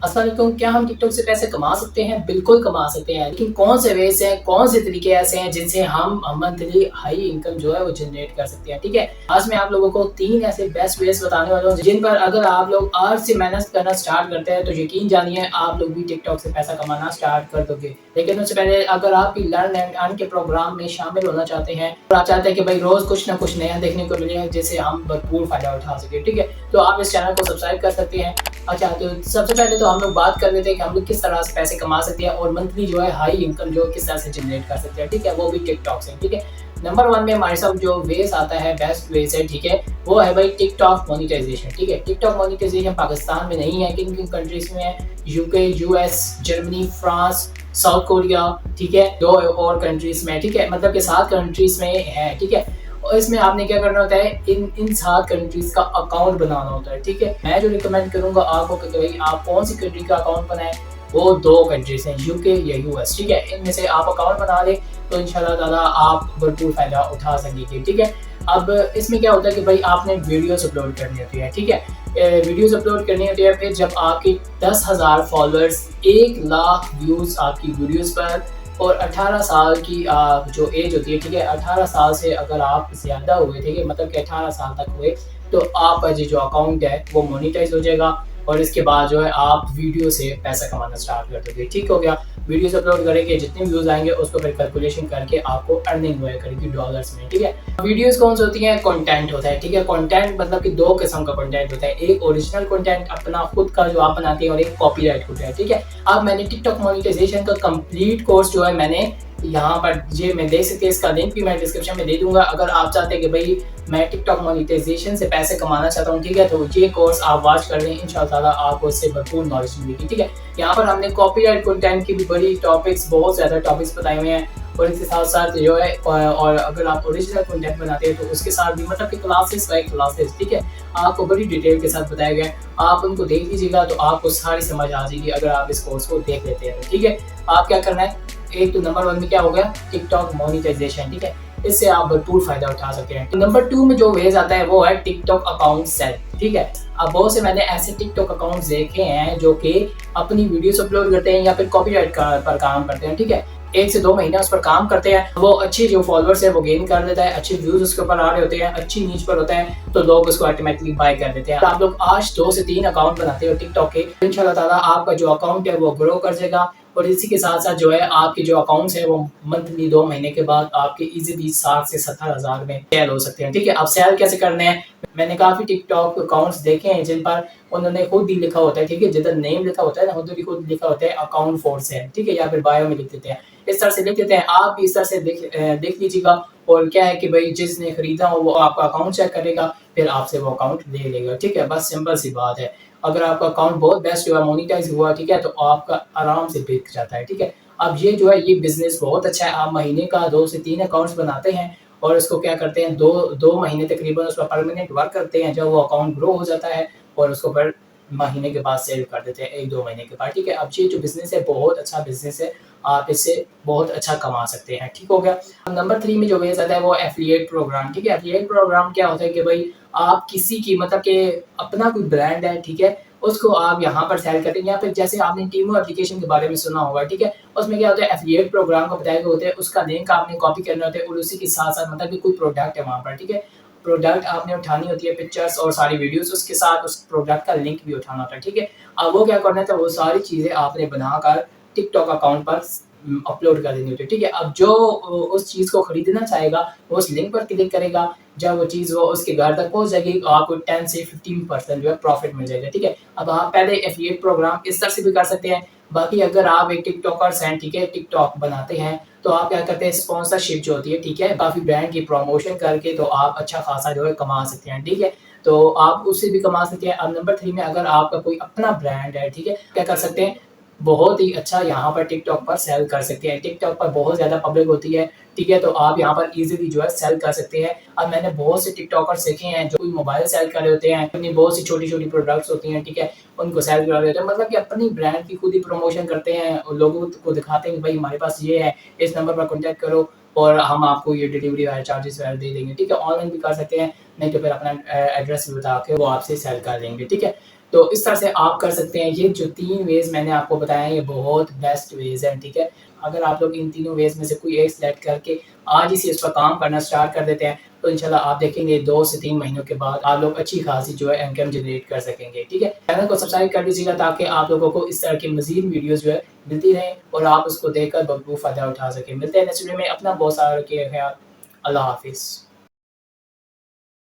अस्सलाम वालेकुम। क्या हम टिकटॉक से पैसे कमा सकते हैं? बिल्कुल कमा सकते हैं, लेकिन कौन से वेज़ हैं, कौन से तरीके ऐसे हैं जिनसे हम मंथली हाई इनकम जो है वो जनरेट कर सकते हैं, ठीक है? आज मैं आप लोगों को 3 ऐसे बेस्ट वेज़ बताने वाला हूँ जिन पर अगर आप लोग आज से मेहनत करना स्टार्ट करते हैं तो यकीन जानिए आप लोग भी टिकटॉक से पैसा कमाना स्टार्ट कर दोगे। लेकिन उससे पहले अगर आप भी लर्न एंड अर्न के प्रोग्राम में शामिल होना चाहते हैं और आप चाहते हैं कि भाई रोज़ कुछ ना कुछ नया देखने को मिले जिससे हम भरपूर फ़ायदा उठा सकें, ठीक है? तो आप इस चैनल को सब्सक्राइब कर सकते हैं। अच्छा, तो सबसे पहले तो हम लोग बात कर लेते हैं कि हम लोग किस तरह से पैसे कमा सकते हैं और मंथली जो है हाई इनकम जो किस तरह से जनरेट कर सकते हैं, ठीक है? वो भी टिकटॉक से, ठीक है? नंबर 1 में हमारे साथ जो वेज़ आता है, बेस्ट वेज़ है, ठीक है? वो है भाई टिकटॉक मोनेटाइज़ेशन, ठीक है? टिकटॉक मोनेटाइज़ेशन पाकिस्तान में नहीं है, किन-किन कंट्रीज़ में है? UK, US, Germany, France, south Korea, ठीक है? 2 और कंट्रीज़ में, ठीक है? मतलब कि 7 कंट्रीज़ में है, ठीक है? और इसमें आपने क्या करना होता है, इन 7 कंट्रीज़ का अकाउंट बनाना होता है, ठीक है? मैं जो रिकमेंड करूँगा आपको कि भाई आप कौन-सी कंट्री का अकाउंट बनाएँ, वो 2 कंट्रीज़ हैं, यूके या यूएस, ठीक है? इनमें से आप अकाउंट बना लें, तो इंशाल्लाह ताला आप भरपूर फ़ायदा उठा सकेंगे, ठीक है? अब इसमें क्या होता है कि भाई आपने वीडियोज़ अपलोड करनी होती है, ठीक है? वीडियोज़ अपलोड करनी होती है, फिर जब आपके 10,000 फॉलोअर्स, 1 लाख व्यूज़ आपकी वीडियोज़ पर और 18 साल की जो एज होती है, ठीक है? 18 साल से अगर आप ज़्यादा हुए, ठीक है? मतलब कि 18 साल तक हुए, तो आपका ये जो अकाउंट है, वो मोनेटाइज़ हो जाएगा और इसके बाद जो है आप वीडियो से पैसा कमाना स्टार्ट कर दोगे, ठीक हो गया? वीडियोज़ अपलोड करेंगे, जितने व्यूज़ आएँगे उसको फिर कैलकुलेशन करके आपको अर्निंग हुआ करेगी डॉलर्स में, ठीक है? वीडियोज़ कौन सी होती हैं? कंटेंट होता है, ठीक है? कंटेंट मतलब कि 2 किस्म का कंटेंट होता है। एक ओरिजिनल कंटेंट अपना खुद का जो आप बनाते हैं और एक कॉपीराइट कंटेंट, ठीक है? अब मैंने टिकटॉक मोनेटाइज़ेशन का कंप्लीट कोर्स जो है मैंने यहाँ पर ये मैं देख सकते हैं, इसका लिंक भी मैं डिस्क्रिप्शन में दे दूँगा। अगर आप चाहते हैं कि भई मैं टिकटॉक मोनेटाइज़ेशन से पैसे कमाना चाहता हूँ, ठीक है? तो ये कोर्स आप वॉच कर लें, इंशाअल्लाह ताला आपको इससे भरपूर नॉलेज मिलेगी, ठीक है? यहाँ पर हमने कॉपीराइट कंटेंट की भी बड़ी टॉपिक्स, बहुत ज़्यादा टॉपिक्स बताए हुए हैं और इसके साथ-साथ जो है और अगर आप ओरिजिनल कंटेंट बनाते हैं तो उसके साथ भी मतलब कि क्लासेस बाय क्लासेस, ठीक है? आपको बड़ी डिटेल के साथ बताया गया है। आप उनको देख लीजिएगा तो आपको सारी समझ आ जाएगी अगर आप इस कोर्स को देख लेते हैं तो, ठीक है? आप क्या करना है, एक तो नंबर 1 में क्या हो गया, टिकटॉक मोनेटाइज़ेशन, ठीक है? इससे आप भरपूर फ़ायदा उठा सकते हैं। तो नंबर 2 में जो वेज़ आता है वो है टिकटॉक अकाउंट सेल, ठीक है? अब बहुत से मैंने ऐसे टिकटॉक अकाउंट्स देखे हैं जो कि अपनी वीडियोज़ अपलोड करते हैं या फिर कॉपीराइट का पर काम करते हैं, ठीक है? 1 से 2 महीना उस पर काम करते हैं, वो अच्छे जो फॉलोअर्स है वो गेन कर लेता है, अच्छे व्यूज़ उसके ऊपर आ रहे होते हैं, अच्छी नीच पर होता है, तो लोग उसको ऑटोमैटिकली बाय कर देते हैं। आप लोग आज 2 से 3 अकाउंट बनाते हो टिकटॉक के, इंशाल्लाह ताला आपका जो अकाउंट है वो ग्रो कर जाएगा और इसी के साथ-साथ जो है आपके जो अकाउंट्स हैं वो मंथली 2 महीने के बाद आपके ईज़िली 60 से 70,000 में सेल हो सकते हैं, ठीक है? अब सेल कैसे करने हैं? मैंने काफ़ी टिकटॉक अकाउंट्स देखे हैं जिन पर उन्होंने खुद ही लिखा होता है, ठीक है? जिधर नेम लिखा होता है ना, उधर ही खुद लिखा होता है अकाउंट फॉर सेल, ठीक है? या फिर बायो में लिख देते हैं। इस तरह से लिख देते हैं, आप भी इस तरह से देख लीजिएगा और क्या है कि भई जिसने खरीदा हो वो आपका अकाउंट चेक करेगा, फिर आपसे वो अकाउंट ले लेगा, ठीक है? बस सिंपल सी बात है। अगर आपका अकाउंट बहुत बेस्ट हुआ, मोनेटाइज़ हुआ, ठीक है? तो आपका आराम से बिक जाता है, ठीक है? अब ये जो है ये बिज़नेस बहुत अच्छा है, आप महीने का 2 से 3 अकाउंट्स बनाते हैं और उसको क्या करते हैं 2 महीने तकरीबन उस पर परमानेंट वर्क करते हैं, जब वो अकाउंट ग्रो हो जाता है और उसको फिर महीने के बाद सेल कर देते हैं 1-2 महीने के बाद, ठीक है? अब ये जो बिज़नेस है बहुत अच्छा बिज़नेस है, आप इससे बहुत अच्छा कमा सकते हैं, ठीक हो गया? अब नंबर 3 में जो वेज़ आता है वो एफ़िलिएट प्रोग्राम, ठीक है? एफ़िलिएट प्रोग्राम क्या होता है कि भई आप किसी की मतलब कि अपना कोई ब्रांड है, ठीक है? उसको आप यहाँ पर सेल करते हैं या फिर जैसे आपने टीमो एप्लीकेशन के बारे में सुना होगा, ठीक है? उसमें क्या होता है एफ़िलिएट प्रोग्राम का बताया गया होता है, उसका लिंक आपने कॉपी करना होता है और उसी के साथ-साथ मतलब कि कोई प्रोडक्ट है वहाँ पर, ठीक है? प्रोडक्ट आपने उठानी होती है पिक्चर्स और सारी वीडियोज़ उसके साथ उस प्रोडक्ट का लिंक भी उठाना होता है, ठीक है? अब वो क्या करना था वो सारी चीज़ें आपने बनाकर टिकटॉक अकाउंट पर अपलोड कर देनी होती है, ठीक है? अब जो उस चीज़ को खरीदना चाहेगा, वो उस लिंक पर क्लिक करेगा, जब वो चीज़ वो उसके घर तक पहुँच जाएगी, आपको 10 से 15% जो है प्रॉफ़िट मिल जाएगा, ठीक है? अब आप पहले एफ़िलिएट प्रोग्राम इस तरह से भी कर सकते हैं, बाकी अगर आप एक टिकटॉकर्स हैं, ठीक है? टिकटॉक बनाते हैं, तो आप क्या करते हैं स्पॉन्सरशिप जो होती है, ठीक है? काफ़ी ब्रांड की प्रमोशन करके तो आप अच्छा खासा जो है कमा सकते हैं, ठीक है? तो आप उससे भी कमा सकते हैं। अब नंबर 3 में अगर आपका कोई अपना ब्रांड है, ठीक है? क्या कर सकते हैं बहुत ही अच्छा यहाँ पर टिकटॉक पर सेल कर सकते हैं। टिकटॉक पर बहुत ज़्यादा पब्लिक होती है, ठीक है? तो आप यहाँ पर ईज़िली जो है सेल कर सकते हैं। अब मैंने बहुत से टिकटॉकर्स देखे हैं जो मोबाइल सेल कर रहे होते हैं, अपनी बहुत सी छोटी-छोटी प्रोडक्ट्स होती हैं, ठीक है? उनको सेल कर रहे होते हैं मतलब कि अपनी ब्रांड की खुद ही प्रमोशन करते हैं और लोगों को दिखाते हैं कि भाई हमारे पास ये है, इस नंबर पर कॉन्टैक्ट करो और हम आपको ये डिलीवरी वाले चार्जेस वगैरह दे देंगे, ठीक है? ऑनलाइन भी कर सकते हैं, नहीं तो फिर अपना एड्रेस भी बता के वो आपसे सेल कर देंगे, ठीक है? तो इस तरह से आप कर सकते हैं। ये जो 3 वेज़ मैंने आपको बताया है, ये बहुत बेस्ट वेज़ हैं, ठीक है? अगर आप लोग इन तीनों वेज़ में से कोई एक सिलेक्ट करके आज ही से इस पर काम करना स्टार्ट कर देते हैं, तो इंशाल्लाह आप देखेंगे 2 से 3 महीनों के बाद आप लोग अच्छी खासी जो है इनकम जनरेट कर सकेंगे, ठीक है? चैनल को सब्सक्राइब कर लीजिएगा ताकि आप लोगों को इस तरह की मज़ीद वीडियोज़ जो है मिलती रहें और आप उसको देखकर भरपूर फ़ायदा उठा सकें। मिलते हैं नेक्स्ट वीडियो में, अपना बहुत सारा रखिए ख़याल। अल्लाह हाफ़िज़।